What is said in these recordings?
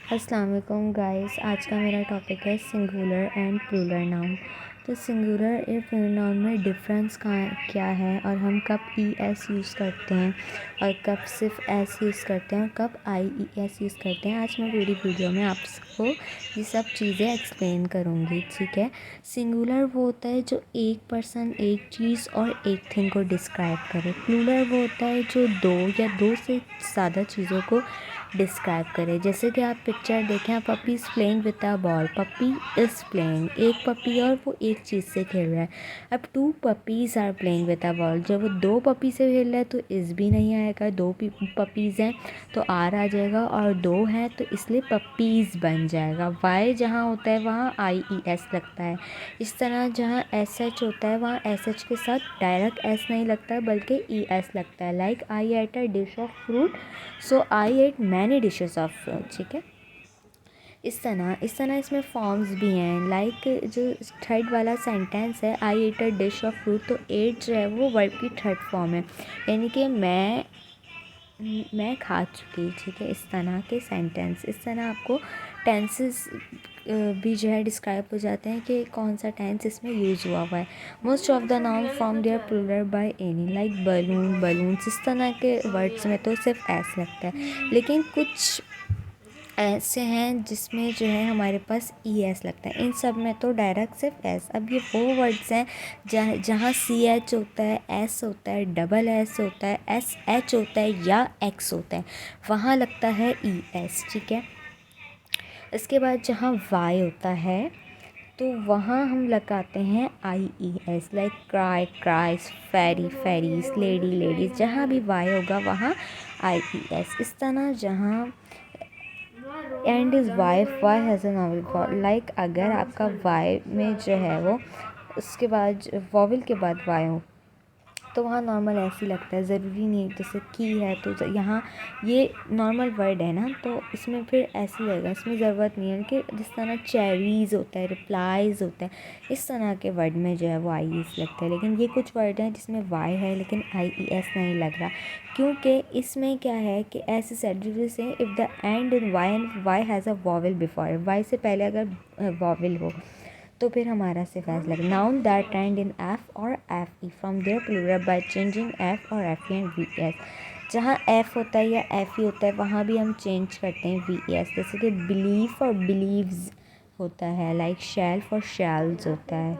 अस्सलाम वालेकुम गाइस। आज का मेरा टॉपिक है सिंगुलर एंड प्लूरल नाउन। तो सिंगुलर या प्लूरल नाउन में डिफरेंस क्या है और हम कब ई एस यूज़ करते हैं और कब सिर्फ एस यूज़ करते हैं और कब आई ई एस यूज़ करते हैं। आज मैं पूरी वीडियो में आपको ये सब चीज़ें एक्सप्लेन करूँगी, ठीक है। सिंगुलर वो होता है जो एक पर्सन, एक चीज़ और एक थिंग को डिस्क्राइब करे। प्लूरल वो होता है जो दो या दो से ज़्यादा चीज़ों को डिस्क्राइब करें। जैसे कि आप पिक्चर देखें, puppy is playing with a ball. Puppy is playing, एक पपी और वो एक चीज़ से खेल रहा है। अब 2 puppies are playing with a ball. जब वो 2 पपी से खेल रहा है तो इज़ भी नहीं आएगा। 2 पपीज़ हैं तो आर आ जाएगा और 2 हैं तो इसलिए पपीज़ बन जाएगा। वाई जहाँ होता है वहाँ आई ई एस लगता है। इस तरह जहाँ एस एच होता है वहाँ एस एच के साथ डायरेक्ट एस नहीं लगता है बल्कि ई एस लगता है। Like I ate a dish of fruit, so I eight many dishes of fruit, ठीक है। इस तरह इसमें फॉर्म्स भी हैं। लाइक जो थर्ड वाला सेंटेंस है, I ate a dish of fruit, तो एट जो है वो वर्ब की थर्ड फॉर्म है, यानी कि मैं खा चुकी, ठीक है। इस तरह के सेंटेंस, इस तरह आपको टेंसेस भी जो है डिस्क्राइब हो जाते हैं कि कौन सा टेंस इसमें यूज़ हुआ है। Most of the noun from there plural by any, like balloon, balloons. इस तरह के वर्ड्स में तो सिर्फ एस लगता है, लेकिन कुछ ऐसे हैं जिसमें जो है हमारे पास ई एस लगता है। इन सब में तो डायरेक्ट सिर्फ एस। अब ये वो वर्ड्स हैं जहाँ सी एच होता है, एस होता है, डबल एस होता है, एस एच होता है या एक्स होता है, वहाँ लगता है ई एस, ठीक है। इसके बाद जहाँ वाई होता है तो वहाँ हम लगाते हैं I E S. Like cry, cries, ferry, ferries, lady, ladies. जहाँ भी वाई होगा वहाँ आई ई एस। इस तरह जहाँ and is why has an vowel for, like अगर आपका वाई में जो है वो उसके बाद वॉवल के बाद वाई हो तो वहाँ नॉर्मल ऐसे ही लगता है। ज़रूरी नहीं, जैसे की है तो यहाँ ये नॉर्मल वर्ड है ना, तो इसमें फिर ऐसे ही लगेगा। इसमें ज़रूरत नहीं है कि जिस तरह चेरीज़ होता है, रिप्लाइज़ होता है, इस तरह के वर्ड में जो है वो आई एस लगता है। लेकिन ये कुछ वर्ड हैं जिसमें वाई है लेकिन आई ई एस नहीं लग रहा, क्योंकि इसमें क्या है कि ऐसे सेंटेंसेस से if the end in Y and Y has a vowel before, Y से पहले अगर वॉवल हो तो फिर हमारा सिर्फ एस लगे। Noun that end in F और F E from there plural by changing F और F E and V S. जहाँ एफ होता है या एफ ई होता है वहाँ भी हम चेंज करते हैं वी एस। जैसे कि बिलीफ और बिलीव्स होता है, लाइक शेल्फ और शेल्स होता है,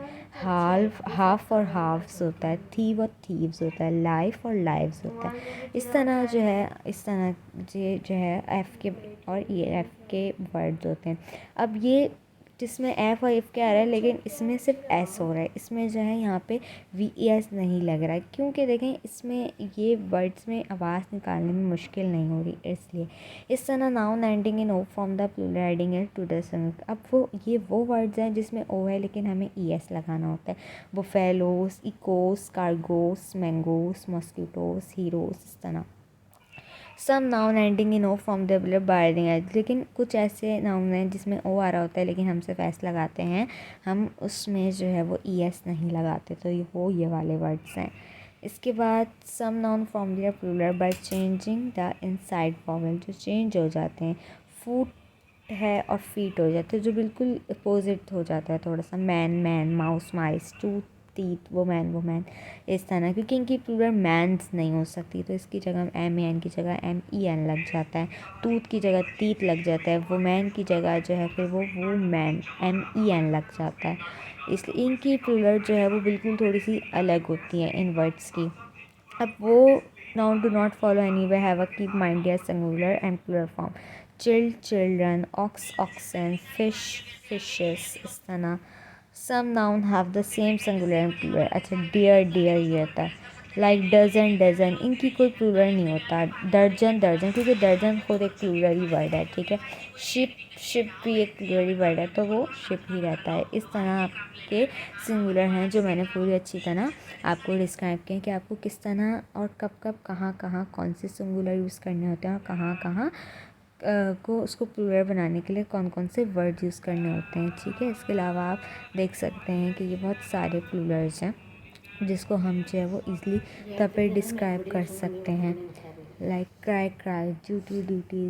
हाफ और हाफ्स होता है, थीव और थीव्स होता है, लाइफ और लाइव्स होता है। इस तरह जो है, इस तरह ये जो है एफ़ के और ई एफ़ के वर्ड्स होते हैं। अब ये जिसमें एफ़ और एफ़ के आ रहा है लेकिन इसमें सिर्फ एस हो रहा है, इसमें जो है यहाँ पे वी ई एस नहीं लग रहा है, क्योंकि देखें इसमें ये वर्ड्स में आवाज़ निकालने में मुश्किल नहीं हो रही, इसलिए। इस तरह noun ending in O from the plural adding S to the some. अब वो वर्ड्स हैं जिसमें ओ है लेकिन हमें ई एस लगाना होता है। Buffaloes, echoes, cargoes, mangoes, mosquitoes, heroes, इस तरह। Some noun ending in O from the plural by adding S, लेकिन कुछ ऐसे नाउन हैं जिसमें ओ आ रहा होता है लेकिन हम सिर्फ एस लगाते हैं, हम उसमें जो है वो ई एस नहीं लगाते। तो ये वाले वर्ड्स हैं। इसके बाद some noun from there plural by changing the inside vowel, जो चेंज हो जाते हैं। फूट है और फीट हो जाते हैं, जो बिल्कुल अपोजिट हो जाता है थोड़ा सा। मैन, मैन, माउस, माइस, टूथ, टीथ, वुमेन, वुमेन, इस तरह। क्योंकि इनकी प्लूरल मैन्स नहीं हो सकती तो इसकी जगह एम ए एन की जगह एम ई एन लग जाता है। टूथ की जगह टीथ लग जाता है। वुमेन की जगह जो है फिर वो मैन, एम ई एन लग जाता है। इसलिए इनकी प्लूरल जो है वो बिल्कुल थोड़ी सी अलग होती है इन वर्ड्स की। अब वो noun do not follow any way have a keep mind या singular and plural form. Child, children, ox, oxen, fish, fishes, इस तरह। Some noun have the same singular and plural. अच्छा, डियर, डियर ये होता है। लाइक डजन, डजन, इनकी कोई plural नहीं होता। दर्जन, दर्जन, क्योंकि दर्जन खुद एक प्लूरल ही वर्ड है, ठीक है। शिप, शिप भी एक प्लूरल ही वर्ड है तो वो शिप ही रहता है। इस तरह आपके सिंगुलर हैं जो मैंने पूरी अच्छी तरह आपको डिस्क्राइब किया कि आपको किस तरह और कब कब कहाँ कहाँ कौन से सिंगुलर यूज़ करने होते हैं और कहाँ कहाँ को उसको प्लूरल बनाने के लिए कौन कौन से वर्ड यूज़ करने होते हैं, ठीक है। इसके अलावा आप देख सकते हैं कि ये बहुत सारे प्लूरल्स हैं जिसको हम जो है वो ईज़िली तब पे डिस्क्राइब कर सकते हैं। Like cry, cry, duty, duty,